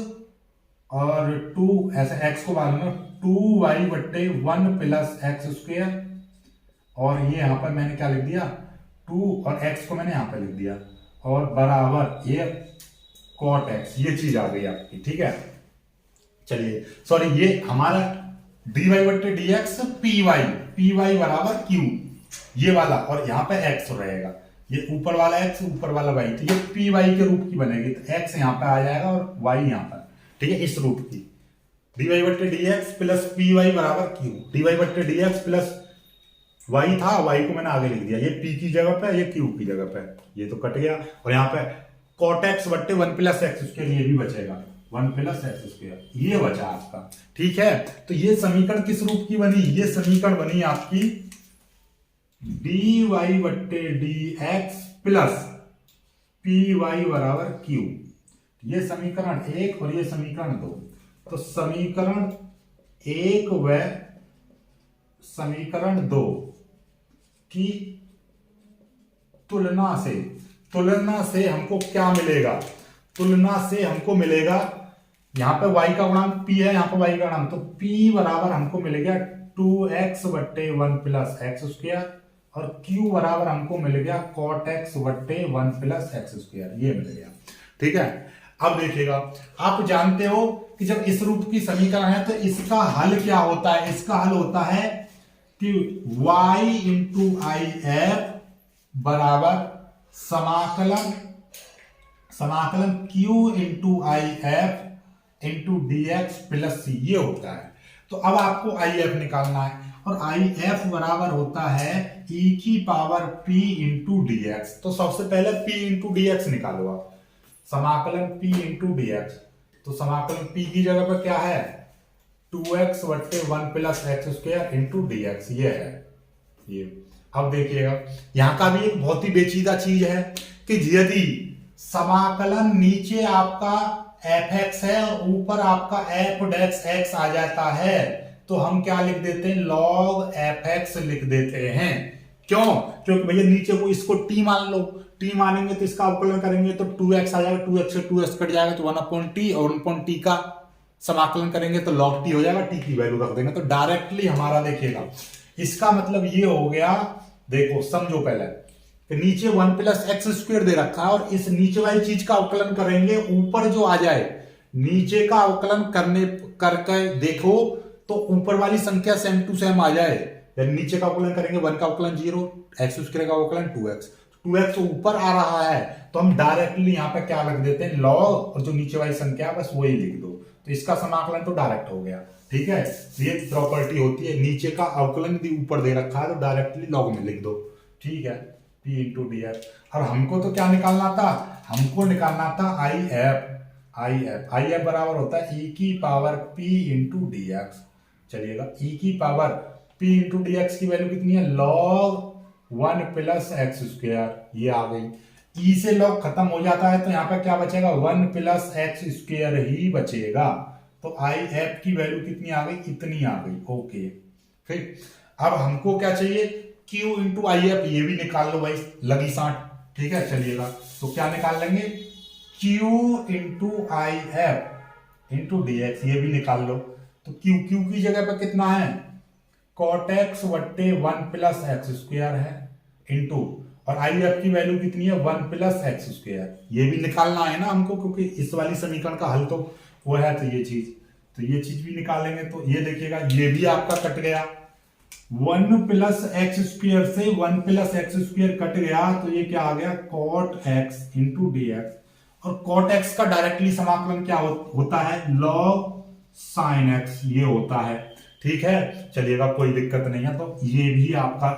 और 2 ऐसे x को बाद में 2y/1 + x², और ये यहां पर मैंने क्या लिख दिया 2 और x को मैंने यहां पर लिख दिया, और बराबर ये cot x, ये चीज आ गई आपकी। ठीक है, चलिए सॉरी, ये हमारा dy/dx py बराबर q ये वाला, और यहाँ पे x रहेगा, ये ऊपर वाला x ऊपर वाला y, तो ये py के रूप की बनेगी, तो x यहाँ पे आ जाएगा और y यहाँ पर, ठीक है, इस रूप की dy/dx प्लस py बराबर q, dy/dx प्लस y था, y को मैंने आगे लिख दिया, ये p की जगह पे, ये q की जगह पे, ये तो कट गया। और यहाँ पे cot x बट्टे 1 प्लस एक्स स्क्वायर, ये भी बचेगा 1 प्लस एक्स स्क्वायर, ये बचा आपका। ठीक है, तो ये समीकरण किस रूप की बनी? ये समीकरण बनी आपकी dy बट्टे dx प्लस py बराबर q। ये समीकरण 1 और ये समीकरण 2। तो समीकरण 1 व समीकरण 2 की तुलना से हमको क्या मिलेगा? तुलना से हमको मिलेगा, यहां पे y का गुणांक p है, यहां पे y का गुणांक, तो p बराबर हमको मिलेगा 2x बट्टे 1 प्लस एक्स स्क्वायर और q बराबर हमको मिल गया cot x बट्टे 1 प्लस एक्स स्क्वायर, ये मिल गया। ठीक है, अब देखिएगा, आप जानते हो कि जब इस रूप की समीकरण है तो इसका हल क्या होता है? इसका हल होता है कि y इंटू आई एफ बराबर समाकलन q into I F into d x plus C, ये होता है। तो अब आपको आई एफ निकालना है और आई एफ बराबर होता है e की power p into d x. तो सबसे पहले p इंटू डी एक्स निकालो आप, समाकलन p इंटू डी एक्स। तो समाकलन p की जगह पर क्या है? 2x बट्टे 1 plus x square into d x, ये है ये। अब देखिएगा, यहां का भी एक बहुत ही पेचीदा चीज है कि यदि समाकलन नीचे आपका fx है और ऊपर आपका f डैश x आ जाता है तो हम क्या लिख देते हैं? log fx लिख देते हैं। क्यों? क्योंकि भैया नीचे को इसको t मान लो, t मानेंगे तो इसका अवकलन करेंगे तो 2x आ जाएगा, 2x से 2x कट जाएगा तो 1/t, और 1/t का समाकलन करेंगे तो log t हो जाएगा, t की वैल्यू रख देंगे तो डायरेक्टली हमारा देखिएगा, इसका मतलब ये हो गया। देखो समझो पहले कि नीचे 1 प्लस एक्स स्क्वायर दे रखा है और इस नीचे वाली चीज का अवकलन करेंगे, ऊपर जो आ जाए नीचे का अवकलन करके देखो तो ऊपर वाली संख्या सेम टू सेम आ जाए। नीचे का अवकलन करेंगे 1 का अवकलन 0, एक्स स्क्वायर का अवकलन 2x ऊपर आ रहा है तो हम डायरेक्टली यहाँ पे क्या लिख देते हैं? log, और जो नीचे वाली संख्या बस वही लिख दो, तो इसका समाकलन तो डायरेक्ट हो गया। ठीक है, ये प्रॉपर्टी होती है, नीचे का अवकलन भी ऊपर दे रखा है तो डायरेक्टली log में लिख दो। ठीक है, p इंटू डी एक्स। और हमको तो क्या निकालना था? हमको निकालना था आई एफ बराबर होता है e की power p into d x. चलिएगा, e की power p into d x की वैल्यू कितनी है? log 1 प्लस एक्स स्क्वायर, ये आ गई। e से log खत्म हो जाता है तो यहाँ पे क्या बचेगा? 1 प्लस एक्स स्क्वायर ही बचेगा। तो आई एफ की वैल्यू कितनी आ गई? इतनी आ गई। ओके, ठीक। अब हमको क्या चाहिए? Q इंटू आई एफ, ये भी निकाल लो भाई, लगी सांठ। ठीक है, चलिएगा, तो क्या निकाल लेंगे? Q into I F into d x, ये भी निकाल लो। तो Q की जगह पर कितना है? cot x बट्टे 1 प्लस एक्स स्क्वायर है इंटू, और आई एफ की वैल्यू कितनी है? 1 प्लस एक्स स्क्वायर, ये भी निकालना है ना हमको, क्योंकि इस वाली समीकरण का हल तो वो है। तो ये चीज भी निकालेंगे तो ये देखिएगा, ये भी आपका कट गया। 1 प्लस एक्स स्क्वायर से 1 प्लस एक्स स्क्वायर कट गया तो ये क्या आ गया? cot x into d x, और cot x का डायरेक्टली समाकलन क्या होता है? log sin x, ये होता है। ठीक है, चलिएगा, कोई दिक्कत नहीं है। तो ये भी आपका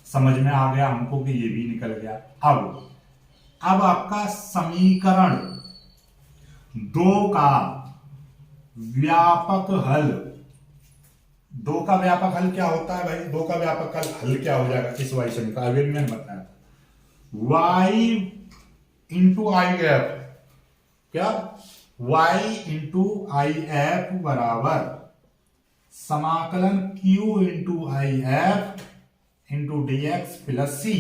समझ में आ गया हमको कि ये भी निकल गया। अब आपका समीकरण 2 का व्यापक हल, 2 का व्यापक हल क्या होता है भाई? 2 का व्यापक हल क्या हो जाएगा इस वाई समीकरण? अभी मैंने बताया y इंटू आई एफ, क्या? y इंटू आई एफ बराबर समाकलन q into I F into d x plus C.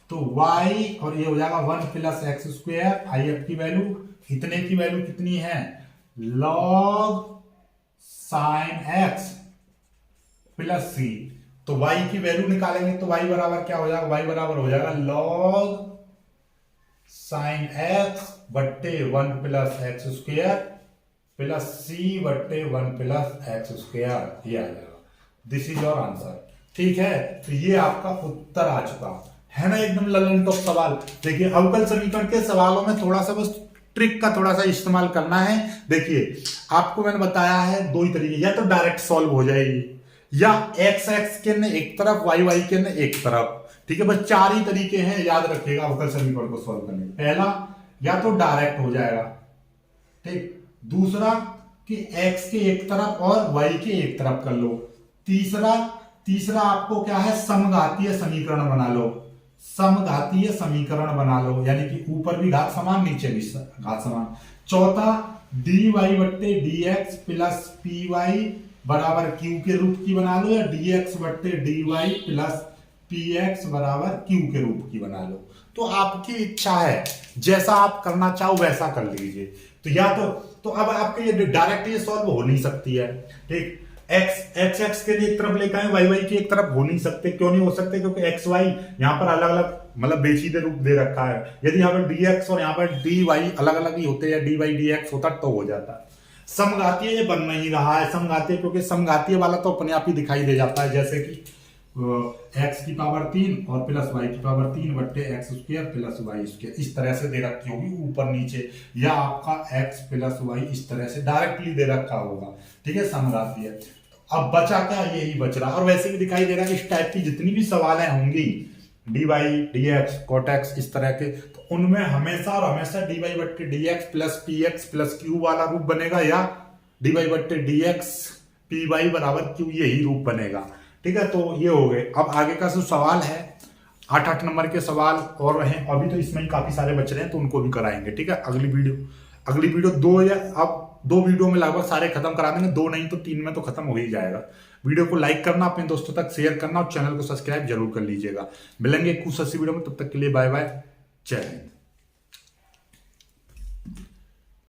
तो y, और ये हो जाएगा 1 plus x square, I F की वैल्यू, इतने की वैल्यू कितनी है? log sin x plus C. तो y की वैल्यू निकालेंगे तो y बराबर क्या हो जाएगा? y बराबर हो जाएगा log sin x बट्टे 1 प्लस एक्स स्क्वायर प्लस सी बट्टे 1 प्लस एक्स स्क्वायर, ये आ जाएगा। This is your answer. ठीक है, तो ये आपका उत्तर आ चुका है ना, एकदम ललन टॉप सवाल। देखिए, अवकल समीकरण के सवालों में थोड़ा सा बस ट्रिक का थोड़ा सा इस्तेमाल करना है। देखिए, आपको मैंने बताया है 2 ही तरीके, या तो डायरेक्ट सॉल्व हो जाएगी या एक्स एक्स के न एक तरफ, वाई वाई के न एक तरफ। ठीक है, बस 4 ही तरीके हैं, याद रखिएगा अवकल समीकरण को सॉल्व करने के। पहला, या तो डायरेक्ट हो जाएगा, ठीक। दूसरा कि x के एक तरफ और y के एक तरफ कर लो। तीसरा आपको क्या है, समघातीय समीकरण बना लो, समघातीय समीकरण बना लो, यानी कि ऊपर भी घात समान नीचे भी घात समान। चौथा, dy बट्टे dx प्लस py बराबर q के रूप की बना लो, या dx बट्टे dy प्लस px बराबर q के रूप की बना लो। तो आपकी इच्छा है, जैसा आप करना चाहो वैसा कर लीजिए। तो या तो अब आपके ये डायरेक्ट ये सॉल्व हो नहीं सकती है, ठीक। x के लिए एक तरफ लेकर आए, y की एक तरफ हो नहीं सकते। क्यों नहीं हो सकते? क्योंकि x y यहाँ पर अलग अलग मतलब बेचीदे रूप दे रखा है। यदि यहाँ पर dx और यहाँ पर dy अलग अलग ही होते, या dy dx होता तो हो जाता। समघातीय ये बन नहीं रहा है समघातीय, क्योंकि समघातीय वाला तो अपने आप ही दिखाई दे जाता है, जैसे कि x की पावर 3 और प्लस y की पावर 3 बट्टे x square plus y square, इस तरह से दे रखी होगी ऊपर नीचे, या आपका x प्लस वाई इस तरह से डायरेक्टली दे रखा होगा, ठीक है, समघातीय। अब बचा क्या, यही बच रहा। और वैसे भी दिखाई दे रहा है कि इस टाइप की जितनी भी सवालें होंगी dy dx cot x इस तरह के, तो उनमें हमेशा और हमेशा dy बट्टे dx plus px plus q वाला रूप बनेगा, या dy बट्टे dx py बराबर q यही रूप बनेगा, ठीक है। तो ये हो गए। अब आगे का जो सवाल है 8 नंबर के सवाल और रहे, अभी तो इसमें ही काफी सारे बच रहे हैं, तो उनको भी कराएंगे, ठीक है। अगली वीडियो 2 या अब 2 वीडियो में लगभग सारे खत्म करा देंगे, 2 नहीं तो 3 में तो खत्म हो ही जाएगा। वीडियो को लाइक करना, अपने दोस्तों तक शेयर करना और चैनल को सब्सक्राइब जरूर कर लीजिएगा। मिलेंगे कुछ ऐसी वीडियो में, तब तक के लिए बाय बाय, जय हिंद।